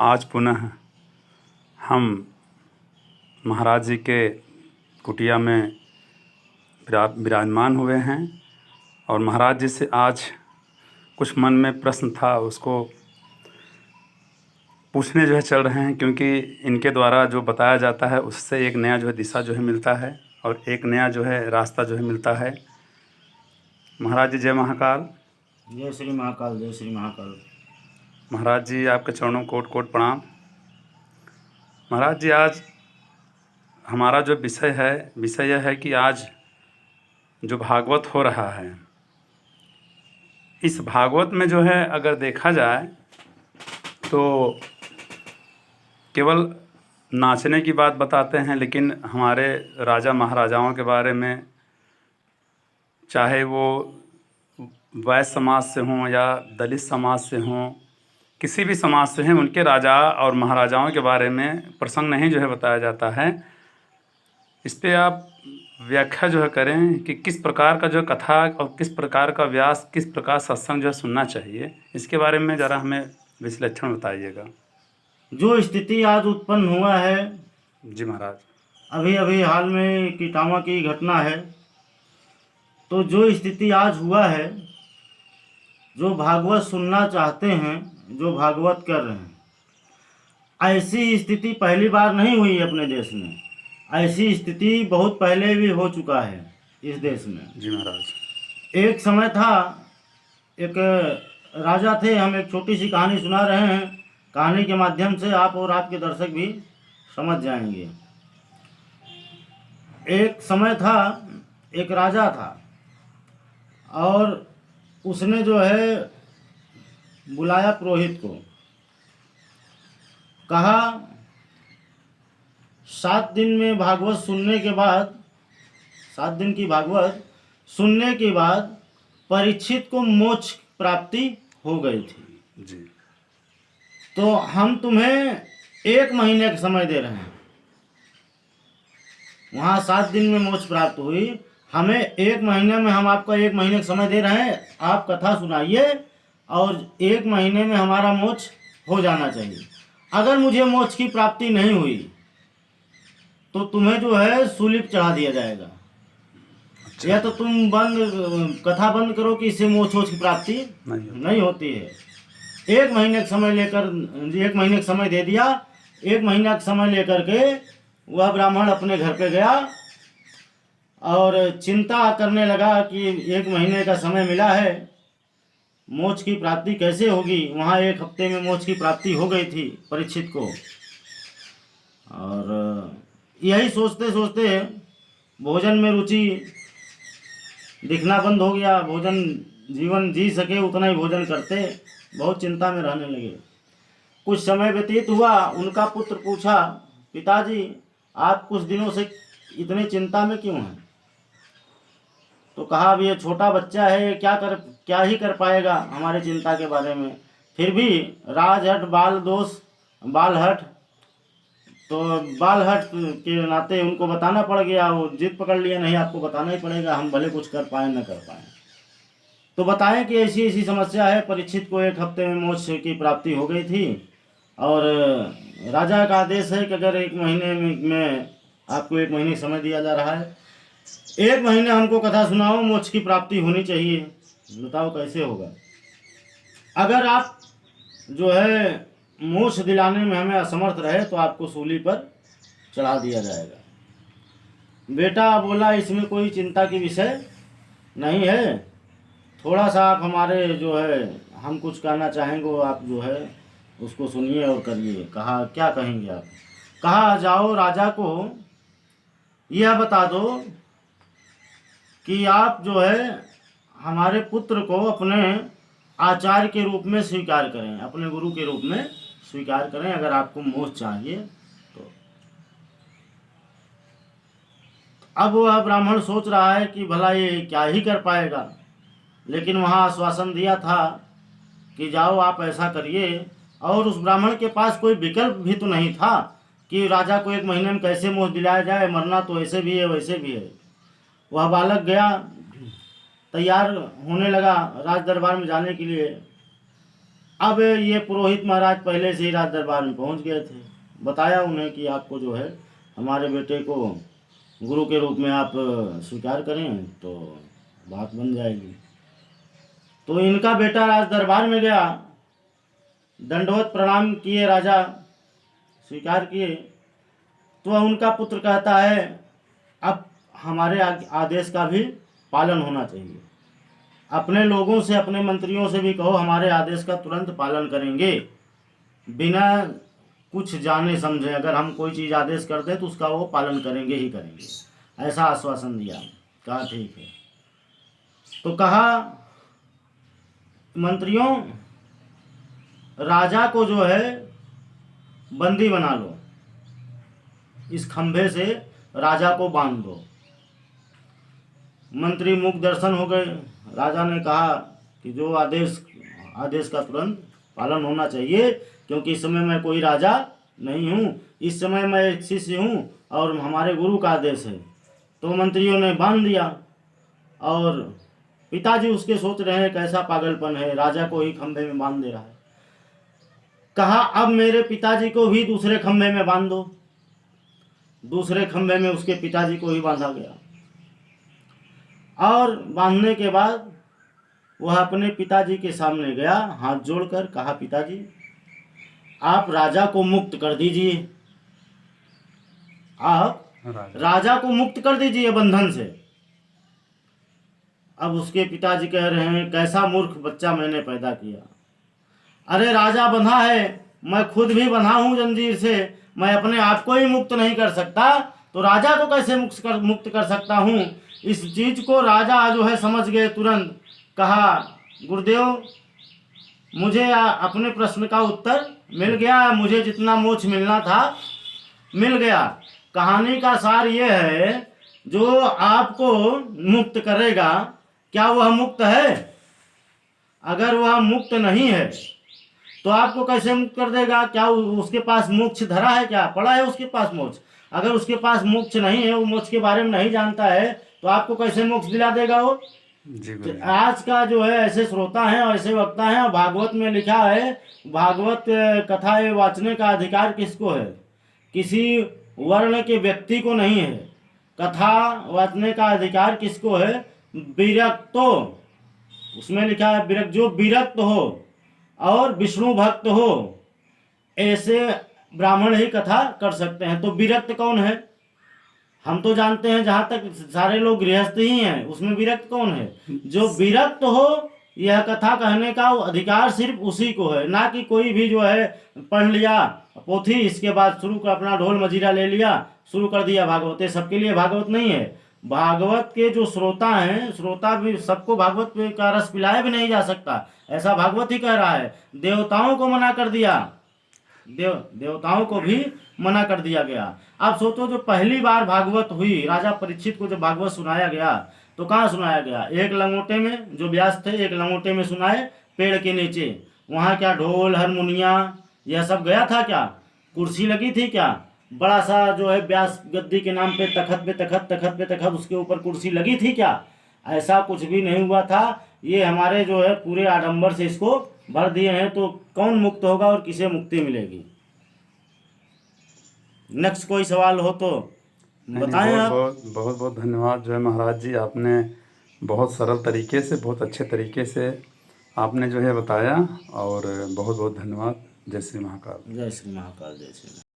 आज पुनः हम महाराज जी के कुटिया में विराजमान हुए हैं और महाराज जी से आज कुछ मन में प्रश्न था, उसको पूछने चल रहे हैं, क्योंकि इनके द्वारा जो बताया जाता है उससे एक नया दिशा मिलता है और एक नया रास्ता मिलता है। महाराज जी जय महाकाल। जय श्री महाकाल, जय श्री महाकाल। महाराज जी आपके चरणों कोट कोट प्रणाम। महाराज जी आज हमारा जो विषय यह है कि आज जो भागवत हो रहा है, इस भागवत में अगर देखा जाए तो केवल नाचने की बात बताते हैं, लेकिन हमारे राजा महाराजाओं के बारे में, चाहे वो वैश्य समाज से हों या दलित समाज से हों, किसी भी समाज से हैं, उनके राजा और महाराजाओं के बारे में प्रसंग नहीं बताया जाता है। इस पे आप व्याख्या करें कि किस प्रकार का कथा और किस प्रकार का व्यास, किस प्रकार सत्संग सुनना चाहिए, इसके बारे में ज़रा हमें विश्लेषण बताइएगा। जो स्थिति आज उत्पन्न हुआ है जी महाराज, अभी अभी हाल में कीटामा की घटना है, तो जो स्थिति आज हुआ है, जो भागवत सुनना चाहते हैं, जो भागवत कर रहे हैं, ऐसी स्थिति पहली बार नहीं हुई अपने देश में। ऐसी स्थिति बहुत पहले भी हो चुका है इस देश में। जी महाराज। एक समय था, एक राजा थे। हम एक छोटी सी कहानी सुना रहे हैं, कहानी के माध्यम से आप और आपके दर्शक भी समझ जाएंगे। एक समय था, एक राजा था और उसने बुलाया पुरोहित को, कहा 7 दिन में भागवत सुनने के बाद, 7 दिन की भागवत सुनने के बाद परीक्षित को मोक्ष प्राप्ति हो गई थी जी। तो हम तुम्हें 1 महीने का समय दे रहे हैं। वहाँ 7 दिन में मोक्ष प्राप्त हुई, हमें 1 महीने में, हम आपका 1 महीने का समय दे रहे हैं। आप कथा सुनाइए और 1 महीने में हमारा मोक्ष हो जाना चाहिए। अगर मुझे मोक्ष की प्राप्ति नहीं हुई तो तुम्हें सूली पर चढ़ा दिया जाएगा। अच्छा। या तो तुम कथा बंद करो कि इससे मोक्ष की प्राप्ति नहीं होती है। 1 महीने का समय लेकर, 1 महीने का समय दे दिया। 1 महीना का समय लेकर के वह ब्राह्मण अपने घर पे गया और चिंता करने लगा कि 1 महीने का समय मिला है, मोक्ष की प्राप्ति कैसे होगी। वहाँ 1 हफ्ते में मोक्ष की प्राप्ति हो गई थी परीक्षित को। और यही सोचते सोचते भोजन में रुचि दिखना बंद हो गया। भोजन जीवन जी सके उतना ही भोजन करते, बहुत चिंता में रहने लगे। कुछ समय व्यतीत हुआ, उनका पुत्र पूछा, पिताजी आप कुछ दिनों से इतने चिंता में क्यों हैं? तो कहा अब ये छोटा बच्चा है, क्या ही कर पाएगा हमारे चिंता के बारे में। फिर भी राजहट बाल दोष बाल हट, तो बाल हट के नाते उनको बताना पड़ गया। वो जिद पकड़ लिया, नहीं आपको बताना ही पड़ेगा, हम भले कुछ कर पाए न कर पाए। तो बताएं कि ऐसी ऐसी समस्या है। परीक्षित को 1 हफ्ते में मोक्ष की प्राप्ति हो गई थी और राजा का आदेश है कि अगर 1 महीने में आपको 1 महीने समय दिया जा रहा है, 1 महीने हमको कथा सुनाओ, मोक्ष की प्राप्ति होनी चाहिए। बताओ कैसे होगा। अगर आप मोक्ष दिलाने में हमें असमर्थ रहे तो आपको सूली पर चढ़ा दिया जाएगा। बेटा बोला इसमें कोई चिंता की विषय नहीं है, थोड़ा सा आप हमारे हम कुछ कहना चाहेंगे, आप उसको सुनिए और करिए। कहा क्या कहेंगे आप? कहा जाओ राजा को यह बता दो कि आप हमारे पुत्र को अपने आचार्य के रूप में स्वीकार करें, अपने गुरु के रूप में स्वीकार करें, अगर आपको मोक्ष चाहिए तो। अब वह ब्राह्मण सोच रहा है कि भला ये क्या ही कर पाएगा, लेकिन वहाँ आश्वासन दिया था कि जाओ आप ऐसा करिए। और उस ब्राह्मण के पास कोई विकल्प भी तो नहीं था कि राजा को 1 महीने में कैसे मोक्ष दिलाया जाए, मरना तो ऐसे भी है वैसे भी है। वह बालक गया, तैयार होने लगा राज दरबार में जाने के लिए। अब ये पुरोहित महाराज पहले से ही राज दरबार में पहुंच गए थे। बताया उन्हें कि आपको जो है हमारे बेटे को गुरु के रूप में आप स्वीकार करें तो बात बन जाएगी। तो इनका बेटा राज दरबार में गया, दंडवत प्रणाम किए, राजा स्वीकार किए। तो उनका पुत्र कहता है अब हमारे आदेश का भी पालन होना चाहिए। अपने लोगों से, अपने मंत्रियों से भी कहो हमारे आदेश का तुरंत पालन करेंगे, बिना कुछ जाने समझे। अगर हम कोई चीज़ आदेश कर दें तो उसका वो पालन करेंगे ही करेंगे, ऐसा आश्वासन दिया। कहा ठीक है। तो कहा मंत्रियों, राजा को जो है बंदी बना लो, इस खंभे से राजा को बांध दो। मंत्री मुख दर्शन हो गए। राजा ने कहा कि जो आदेश का तुरंत पालन होना चाहिए, क्योंकि इस समय मैं कोई राजा नहीं हूँ, इस समय मैं एक शिष्य हूँ और हमारे गुरु का आदेश है। तो मंत्रियों ने बांध दिया और पिताजी उसके सोच रहे हैं कैसा पागलपन है, राजा को ही खंभे में बांध दे रहा है। कहा अब मेरे पिताजी को भी दूसरे खंभे में बांध दो। दूसरे खंभे में उसके पिताजी को ही बांधा गया और बांधने के बाद वह अपने पिताजी के सामने गया, हाथ जोड़कर कहा पिताजी आप राजा को मुक्त कर दीजिए, आप राजा को मुक्त कर दीजिए बंधन से। अब उसके पिताजी कह रहे हैं कैसा मूर्ख बच्चा मैंने पैदा किया। अरे राजा बंधा है, मैं खुद भी बंधा हूँ जंजीर से, मैं अपने आप को ही मुक्त नहीं कर सकता तो राजा को कैसे मुक्त कर सकता हूँ। इस चीज को राजा जो है समझ गए तुरंत। कहा गुरुदेव मुझे अपने प्रश्न का उत्तर मिल गया, मुझे जितना मोक्ष मिलना था मिल गया। कहानी का सार ये है जो आपको मुक्त करेगा क्या वह मुक्त है? अगर वह मुक्त नहीं है तो आपको कैसे मुक्त कर देगा? क्या उसके पास मोक्ष धरा है? क्या पड़ा है उसके पास मोक्ष? अगर उसके पास मोक्ष नहीं है, वो मोक्ष के बारे में नहीं जानता है तो आपको कैसे मोक्ष दिला देगा वो? तो आज का जो है ऐसे श्रोता हैं और ऐसे वक्ता हैं, और भागवत में लिखा है भागवत कथा वाचने का अधिकार किसको है? किसी वर्ण के व्यक्ति को नहीं है। कथा वाचने का अधिकार किसको है? विरक्तो, उसमें लिखा है विरक्त, जो विरक्त हो और विष्णु भक्त हो ऐसे ब्राह्मण ही कथा कर सकते हैं। तो विरक्त कौन है? हम तो जानते हैं जहाँ तक सारे लोग गृहस्थ ही हैं, उसमें विरक्त कौन है? जो विरक्त हो यह कथा कहने का अधिकार सिर्फ उसी को है, ना कि कोई भी जो है पढ़ लिया पोथी इसके बाद शुरू कर अपना ढोल मजीरा ले लिया शुरू कर दिया भागवत। ये सबके लिए भागवत नहीं है। भागवत के जो श्रोता हैं, श्रोता भी सबको भागवत का रस पिलाया भी नहीं जा सकता, ऐसा भागवत ही कह रहा है। देवताओं को मना कर दिया, देवताओं को भी मना कर दिया गया। अब सोचो जो पहली बार भागवत हुई, राजा परीक्षित को जब भागवत सुनाया गया तो कहाँ सुनाया गया? एक लंगोटे में, जो व्यास थे एक लंगोटे में सुनाए पेड़ के नीचे। वहाँ क्या ढोल हारमोनिया यह सब गया था क्या? कुर्सी लगी थी क्या? बड़ा सा जो है व्यास गद्दी के नाम पे तखत पे तखत, तखत पे तखत, उसके ऊपर कुर्सी लगी थी क्या? ऐसा कुछ भी नहीं हुआ था। ये हमारे जो है पूरे आडंबर से इसको भर दिए हैं। तो कौन मुक्त होगा और किसे मुक्ति मिलेगी? नेक्स्ट कोई सवाल हो तो बताएं आप। बहुत बहुत धन्यवाद जो है महाराज जी, आपने बहुत सरल तरीके से, बहुत अच्छे तरीके से आपने जो है बताया, और बहुत बहुत धन्यवाद। जय श्री महाकाल। जय श्री महाकाल। जय श्री